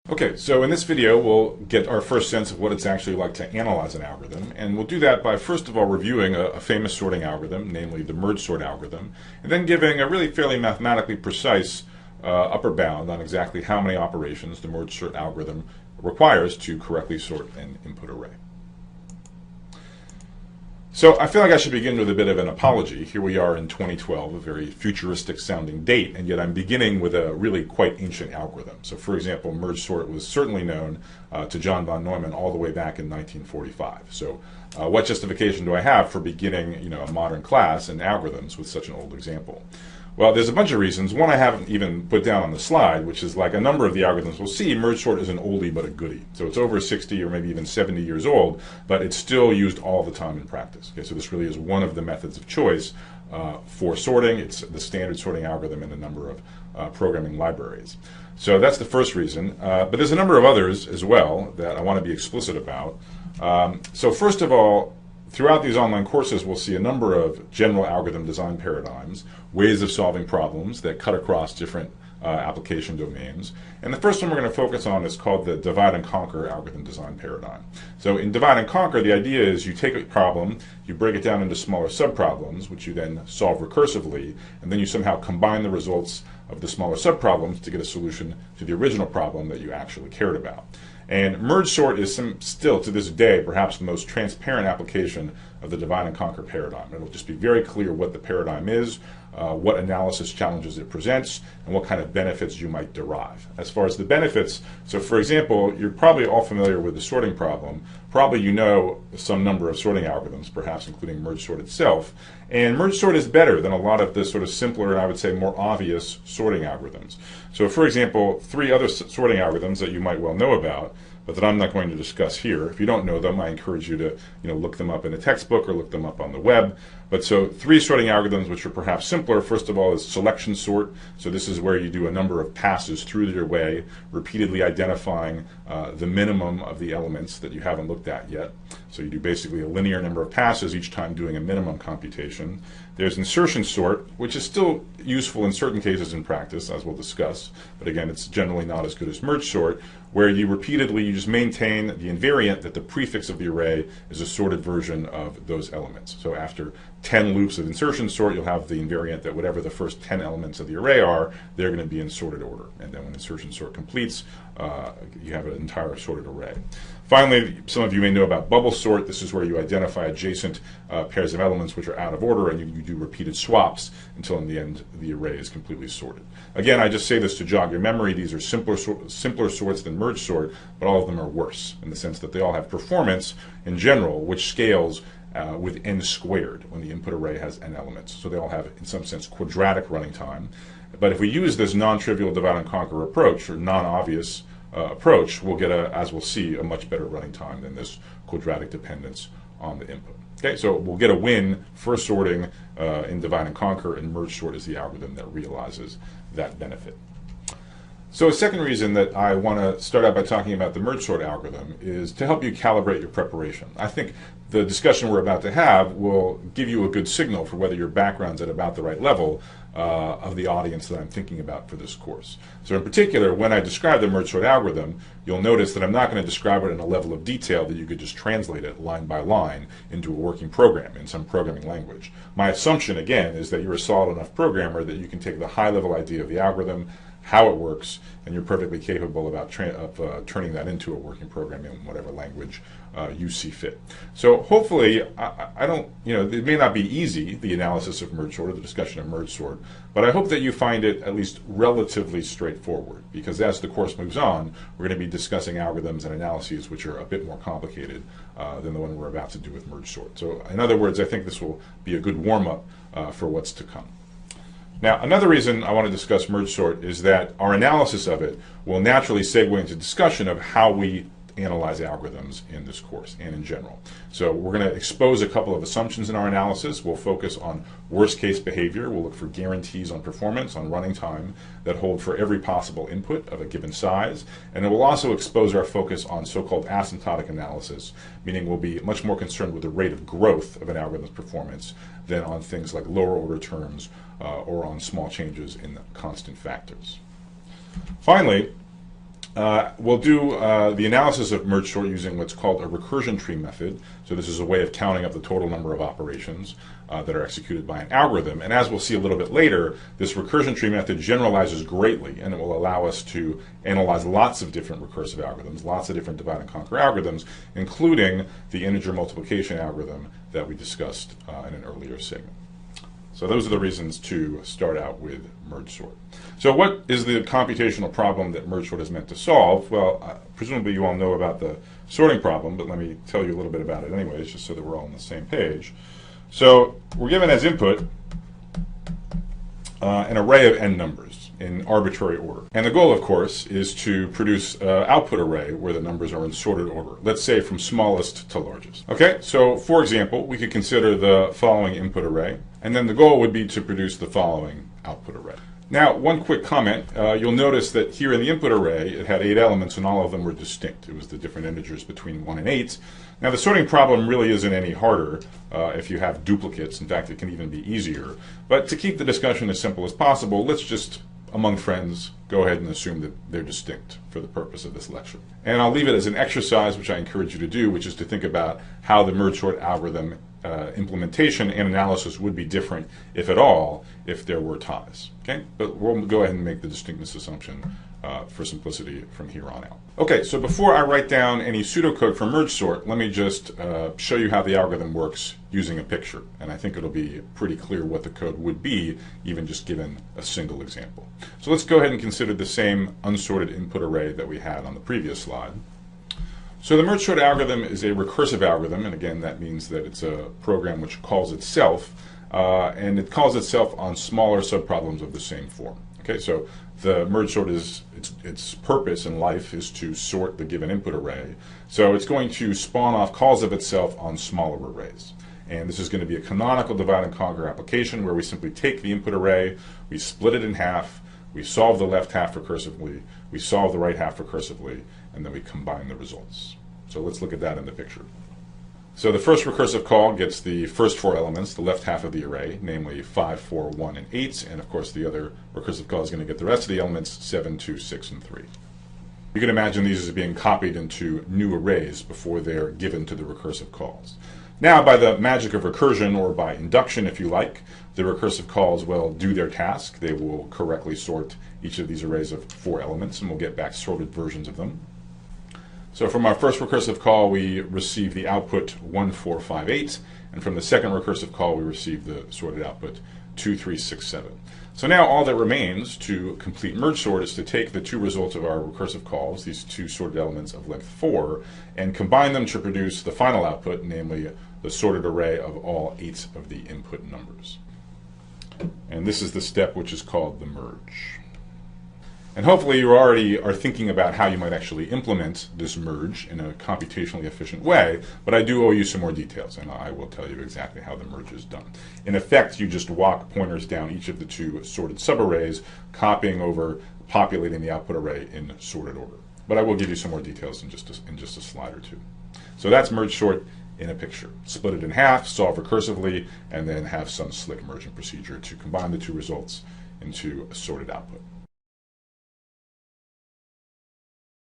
Okay, so in this video we'll get our first sense of what it's actually like to analyze an algorithm, and we'll do that by first of all reviewing a famous sorting algorithm, namely the merge sort algorithm, and then giving a really fairly mathematically precise upper bound on exactly how many operations the merge sort algorithm requires to correctly sort an input array. So I feel like I should begin with a bit of an apology. Here we are in 2012, a very futuristic sounding date, and yet I'm beginning with a really quite ancient algorithm. So for example, merge sort was certainly known to John von Neumann all the way back in 1945. So what justification do I have for beginning a modern class in algorithms with such an old example? Well, there's a bunch of reasons. One I haven't even put down on the slide, which is like a number of the algorithms we'll see, merge sort is an oldie but a goodie. So it's over 60 or maybe even 70 years old, but it's still used all the time in practice. Okay, so this really is one of the methods of choice for sorting. It's the standard sorting algorithm in a number of programming libraries. So that's the first reason. But there's a number of others as well that I want to be explicit about. So first of all, throughout these online courses, we'll see a number of general algorithm design paradigms, ways of solving problems that cut across different application domains. And the first one we're going to focus on is called the divide and conquer algorithm design paradigm. So in divide and conquer, the idea is you take a problem, you break it down into smaller subproblems, which you then solve recursively, and then you somehow combine the results of the smaller subproblems to get a solution to the original problem that you actually cared about. And merge sort is still, to this day, perhaps the most transparent application of the divide and conquer paradigm. It'll just be very clear what the paradigm is, what analysis challenges it presents, and what kind of benefits you might derive. As far as the benefits, so for example, you're probably all familiar with the sorting problem. Probably you know some number of sorting algorithms, perhaps including merge sort itself. And merge sort is better than a lot of the sort of simpler and I would say more obvious sorting algorithms. So for example, three other sorting algorithms that you might well know about, but that I'm not going to discuss here. If you don't know them, I encourage you to look them up in a textbook or look them up on the web. But so three sorting algorithms which are perhaps simpler. First of all is selection sort. So this is where you do a number of passes through your array, repeatedly identifying the minimum of the elements that you haven't looked at yet. So you do basically a linear number of passes, each time doing a minimum computation. There's insertion sort, which is still useful in certain cases in practice, as we'll discuss. But again, it's generally not as good as merge sort, where you just maintain the invariant that the prefix of the array is a sorted version of those elements. So after 10 loops of insertion sort, you'll have the invariant that whatever the first 10 elements of the array are, they're going to be in sorted order. And then when insertion sort completes, you have an entire sorted array. Finally, some of you may know about bubble sort. This is where you identify adjacent pairs of elements which are out of order, and you do repeated swaps until in the end the array is completely sorted. Again, I just say this to jog your memory. These are simpler sorts than merge sort, but all of them are worse in the sense that they all have performance in general, which scales with n squared when the input array has n elements. So they all have, in some sense, quadratic running time. But if we use this non-trivial divide and conquer approach, or non-obvious approach, we'll get, as we'll see, a much better running time than this quadratic dependence on the input. Okay, so we'll get a win for sorting in divide and conquer, and merge sort is the algorithm that realizes that benefit. So a second reason that I want to start out by talking about the merge sort algorithm is to help you calibrate your preparation. I think the discussion we're about to have will give you a good signal for whether your background's at about the right level of the audience that I'm thinking about for this course. So in particular, when I describe the merge sort algorithm, you'll notice that I'm not going to describe it in a level of detail that you could just translate it line by line into a working program in some programming language. My assumption, again, is that you're a solid enough programmer that you can take the high-level idea of the algorithm, how it works, and you're perfectly capable of turning that into a working program in whatever language you see fit. So hopefully, I don't, it may not be easy, the analysis of merge sort or the discussion of merge sort, but I hope that you find it at least relatively straightforward, because as the course moves on, we're going to be discussing algorithms and analyses which are a bit more complicated than the one we're about to do with merge sort. So in other words, I think this will be a good warm-up for what's to come. Now, another reason I want to discuss merge sort is that our analysis of it will naturally segue into discussion of how we analyze algorithms in this course and in general. So we're going to expose a couple of assumptions in our analysis. We'll focus on worst case behavior. We'll look for guarantees on performance, on running time that hold for every possible input of a given size. And it will also expose our focus on so-called asymptotic analysis, meaning we'll be much more concerned with the rate of growth of an algorithm's performance than on things like lower order terms or on small changes in constant factors. Finally, We'll do the analysis of merge sort using what's called a recursion tree method. So this is a way of counting up the total number of operations that are executed by an algorithm. And as we'll see a little bit later, this recursion tree method generalizes greatly, and it will allow us to analyze lots of different recursive algorithms, lots of different divide and conquer algorithms, including the integer multiplication algorithm that we discussed in an earlier segment. So those are the reasons to start out with merge sort. So what is the computational problem that merge sort is meant to solve? Well, presumably you all know about the sorting problem, but let me tell you a little bit about it anyways, just so that we're all on the same page. So we're given as input an array of n numbers in arbitrary order. And the goal, of course, is to produce an output array where the numbers are in sorted order, let's say from smallest to largest. Okay, so for example, we could consider the following input array, and then the goal would be to produce the following output array. Now, one quick comment. You'll notice that here in the input array, it had 8 elements, and all of them were distinct. It was the different integers between 1 and 8. Now, the sorting problem really isn't any harder if you have duplicates. In fact, it can even be easier. But to keep the discussion as simple as possible, let's just, among friends, go ahead and assume that they're distinct for the purpose of this lecture. And I'll leave it as an exercise, which I encourage you to do, which is to think about how the merge sort algorithm implementation and analysis would be different, if at all, if there were ties. Okay, but we'll go ahead and make the distinctness assumption for simplicity from here on out. Okay, so before I write down any pseudocode for merge sort, let me just show you how the algorithm works using a picture, and I think it'll be pretty clear what the code would be, even just given a single example. So let's go ahead and consider the same unsorted input array that we had on the previous slide. So the merge sort algorithm is a recursive algorithm, and again that means that it's a program which calls itself, and it calls itself on smaller subproblems of the same form. Okay, so the merge sort is, its purpose in life is to sort the given input array. So it's going to spawn off calls of itself on smaller arrays. And this is going to be a canonical divide and conquer application where we simply take the input array, we split it in half, we solve the left half recursively, we solve the right half recursively, and then we combine the results. So let's look at that in the picture. So the first recursive call gets the first 4 elements, the left half of the array, namely 5, 4, 1, and 8, and of course the other recursive call is going to get the rest of the elements, 7, 2, 6, and 3. You can imagine these as being copied into new arrays before they're given to the recursive calls. Now, by the magic of recursion, or by induction if you like, the recursive calls will do their task. They will correctly sort each of these arrays of 4 elements, and we'll get back sorted versions of them. So from our first recursive call, we receive the output 1, 4, 5, 8, and from the second recursive call, we receive the sorted output 2, 3, 6, 7. So now all that remains to complete merge sort is to take the 2 results of our recursive calls, these 2 sorted elements of length 4, and combine them to produce the final output, namely the sorted array of all 8 of the input numbers. And this is the step which is called the merge. And hopefully you already are thinking about how you might actually implement this merge in a computationally efficient way, but I do owe you some more details, and I will tell you exactly how the merge is done. In effect, you just walk pointers down each of the 2 sorted subarrays, copying over, populating the output array in sorted order. But I will give you some more details in just a slide or 2. So that's merge sort in a picture. Split it in half, solve recursively, and then have some slick merging procedure to combine the 2 results into a sorted output.